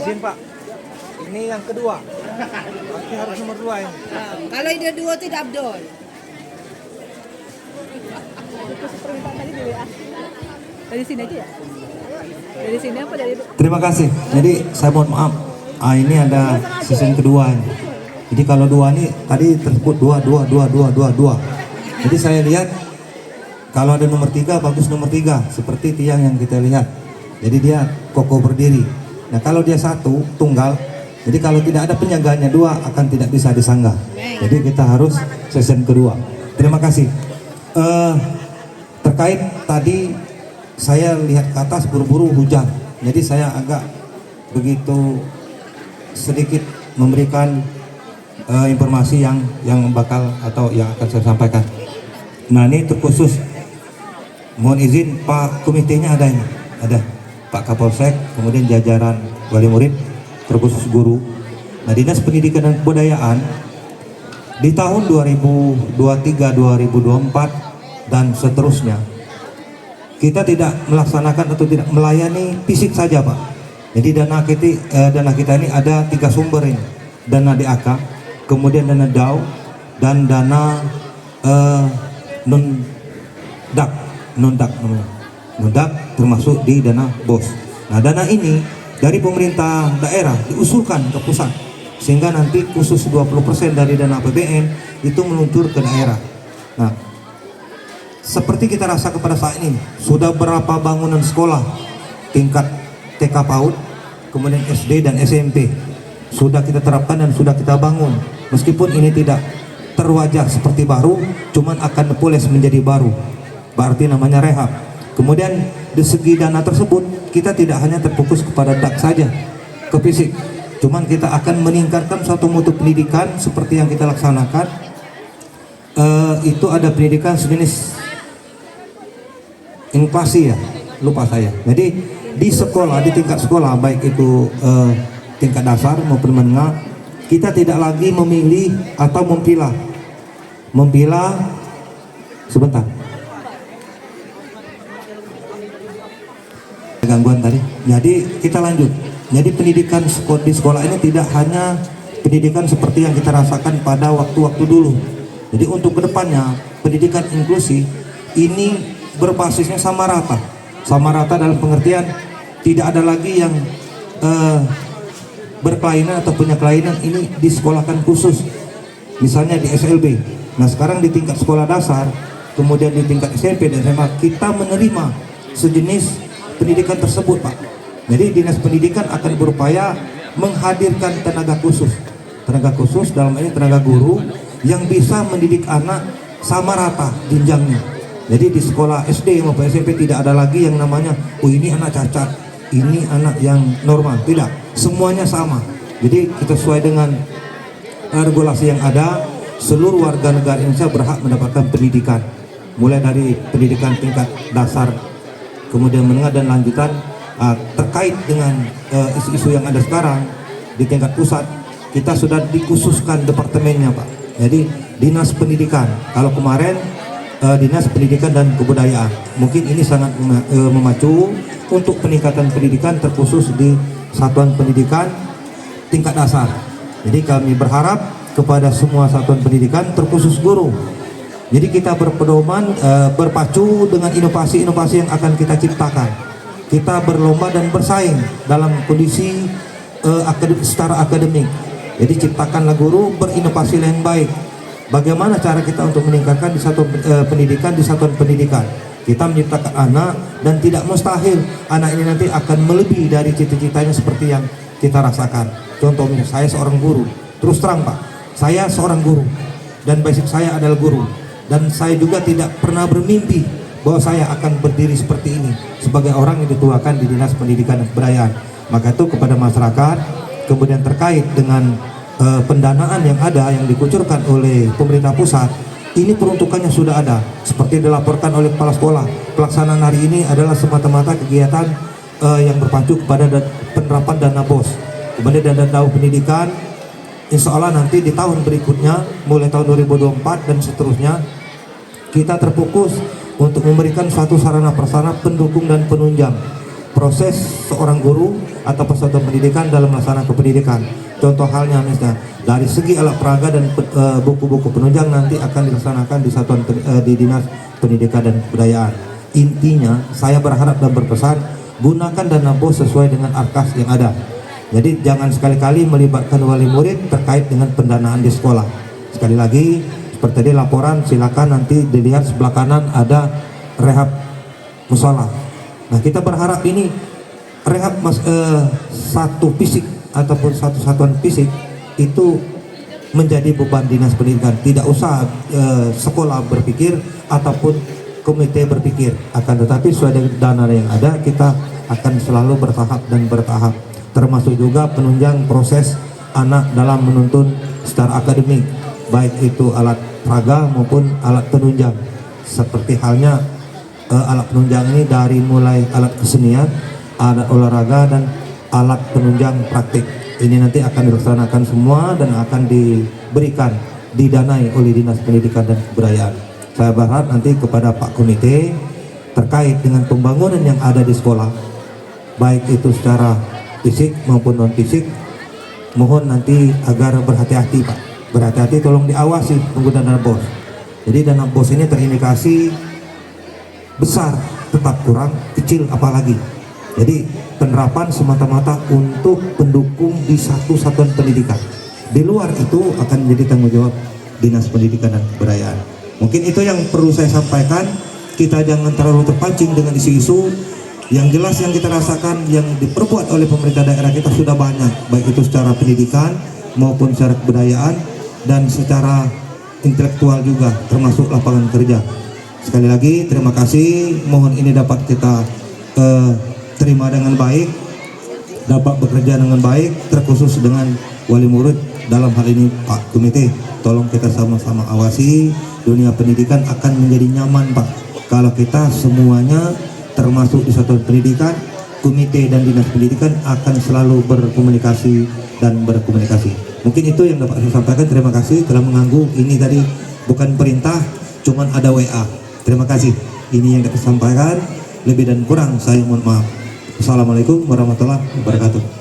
Izin Pak, ini yang kedua. Berarti harus nomor 2 ini. Kalau ide 2 tidak Abdul. Permintaan tadi di WA. Dari sini aja ya? Dari sini apa dari? Terima kasih. Jadi saya mohon maaf. Ini ada season kedua ini. Jadi kalau 2 ini tadi tersebut 2. Jadi saya lihat kalau ada nomor 3 bagus nomor 3 seperti tiang yang kita lihat. Jadi dia kokoh berdiri. Nah kalau dia satu tunggal, jadi kalau tidak ada penjaganya 2 akan tidak bisa disanggah. Jadi kita harus season kedua. Terima kasih. Terkait tadi saya lihat ke atas buru-buru hujan. Jadi saya agak begitu sedikit memberikan informasi yang bakal atau yang akan saya sampaikan. Nah ini terkhusus mohon izin Pak komitenya ada ini, ada Pak Kapolsek, kemudian jajaran wali murid, terkhusus guru. Nah Dinas Pendidikan dan Kebudayaan di tahun 2023-2024 dan seterusnya kita tidak melaksanakan atau tidak melayani fisik saja Pak. Jadi dana kita ini ada 3 sumber ini, dana DAK, kemudian dana DAU dan dana non-DAK termasuk di dana BOS. Nah dana ini dari pemerintah daerah diusulkan ke pusat sehingga nanti khusus 20% dari dana APBN itu meluncur ke daerah. Nah seperti kita rasa pada saat ini sudah berapa bangunan sekolah tingkat TK PAUD, kemudian SD dan SMP sudah kita terapkan dan sudah kita bangun. Meskipun ini tidak terwajah seperti baru, cuman akan poles menjadi baru, berarti namanya rehab. Kemudian di segi dana tersebut kita tidak hanya terfokus kepada DAK saja ke fisik, cuman kita akan meningkatkan suatu mutu pendidikan seperti yang kita laksanakan. Itu ada pendidikan sejenis inflasi ya, lupa saya. Jadi di sekolah, di tingkat sekolah baik itu tingkat dasar maupun menengah, kita tidak lagi memilih atau memilah sebentar gangguan tadi. Jadi kita lanjut. Jadi pendidikan di sekolah ini tidak hanya pendidikan seperti yang kita rasakan pada waktu-waktu dulu. Jadi untuk kedepannya pendidikan inklusi ini berbasisnya sama rata dalam pengertian tidak ada lagi yang berkelainan atau punya kelainan ini disekolahkan khusus, misalnya di SLB. Nah sekarang di tingkat sekolah dasar, kemudian di tingkat SMP dan SMA kita menerima sejenis pendidikan tersebut Pak. Jadi dinas pendidikan akan berupaya menghadirkan tenaga khusus dalam ini tenaga guru yang bisa mendidik anak sama rata jenjangnya. Jadi di sekolah SD maupun SMP tidak ada lagi yang namanya oh ini anak cacat, ini anak yang normal, tidak, semuanya sama. Jadi kita sesuai dengan regulasi yang ada, seluruh warga negara Indonesia berhak mendapatkan pendidikan, mulai dari pendidikan tingkat dasar, kemudian menengah dan lanjutan. Terkait dengan isu-isu yang ada sekarang di tingkat pusat, kita sudah dikhususkan departemennya Pak. Jadi dinas pendidikan, kalau kemarin Dinas Pendidikan dan Kebudayaan. Mungkin ini sangat memacu untuk peningkatan pendidikan terkhusus di satuan pendidikan tingkat dasar. Jadi kami berharap kepada semua satuan pendidikan terkhusus guru. Jadi kita berpedoman berpacu dengan inovasi-inovasi yang akan kita ciptakan. Kita berlomba dan bersaing dalam kondisi secara akademik. Jadi ciptakanlah guru berinovasi yang baik. Bagaimana cara kita untuk meningkatkan di satuan pendidikan, di satuan pendidikan kita menciptakan anak, dan tidak mustahil anak ini nanti akan melebihi dari cita-citanya seperti yang kita rasakan. Contohnya saya seorang guru, terus terang Pak, saya seorang guru dan basic saya adalah guru, dan saya juga tidak pernah bermimpi bahwa saya akan berdiri seperti ini sebagai orang yang dituakan di Dinas Pendidikan dan Kebudayaan. Maka itu kepada masyarakat, kemudian terkait dengan pendanaan yang ada yang dikucurkan oleh pemerintah pusat, ini peruntukannya sudah ada seperti dilaporkan oleh kepala sekolah. Pelaksanaan hari ini adalah semata-mata kegiatan yang berpacu kepada penerapan dana BOS, kemudian dana DAU pendidikan. Insya Allah nanti di tahun berikutnya mulai tahun 2024 dan seterusnya kita terfokus untuk memberikan suatu sarana prasarana pendukung dan penunjang proses seorang guru atau peserta pendidikan dalam melaksanakan pendidikan. Contoh halnya misalnya dari segi alat peraga dan buku-buku penunjang nanti akan dilaksanakan di di Dinas Pendidikan dan Kebudayaan. Intinya saya berharap dan berpesan, gunakan dana BOS sesuai dengan arkas yang ada. Jadi jangan sekali-kali melibatkan wali murid terkait dengan pendanaan di sekolah. Sekali lagi seperti tadi laporan, silakan nanti dilihat sebelah kanan ada rehab musola. Nah, kita berharap ini rehab satu fisik ataupun satu satuan fisik itu menjadi beban dinas pendidikan. Tidak usah sekolah berpikir ataupun komite berpikir, akan tetapi sesuai dengan dana yang ada kita akan selalu bertahap dan bertahap, termasuk juga penunjang proses anak dalam menuntun secara akademik, baik itu alat peraga maupun alat penunjang. Seperti halnya alat penunjang ini dari mulai alat kesenian, alat olahraga, dan alat penunjang praktik. Ini nanti akan dilaksanakan semua dan akan diberikan, didanai oleh Dinas Pendidikan dan Kebudayaan. Saya berharap nanti kepada Pak Komite terkait dengan pembangunan yang ada di sekolah, baik itu secara fisik maupun non fisik, mohon nanti agar berhati-hati Pak. Berhati-hati, tolong diawasi penggunaan dana BOS. Jadi dana BOS ini terindikasi besar tetap kurang, kecil apalagi. Jadi penerapan semata-mata untuk pendukung di satu satuan pendidikan. Di luar itu akan menjadi tanggung jawab Dinas Pendidikan dan Kebudayaan. Mungkin itu yang perlu saya sampaikan. Kita jangan terlalu terpancing dengan isu-isu. Yang jelas yang kita rasakan yang diperbuat oleh pemerintah daerah kita sudah banyak, baik itu secara pendidikan maupun secara kebudayaan dan secara intelektual juga, termasuk lapangan kerja. Sekali lagi terima kasih, mohon ini dapat kita terima dengan baik, dapat bekerja dengan baik, terkhusus dengan wali murid dalam hal ini Pak Komite. Tolong kita sama-sama awasi, dunia pendidikan akan menjadi nyaman Pak kalau kita semuanya termasuk di satuan pendidikan, komite dan dinas pendidikan akan selalu berkomunikasi dan berkomunikasi. Mungkin itu yang dapat saya sampaikan. Terima kasih telah mengganggu. Ini tadi bukan perintah, cuman ada WA. Terima kasih. Ini yang dapat saya sampaikan. Lebih dan kurang saya mohon maaf. Assalamualaikum warahmatullahi wabarakatuh.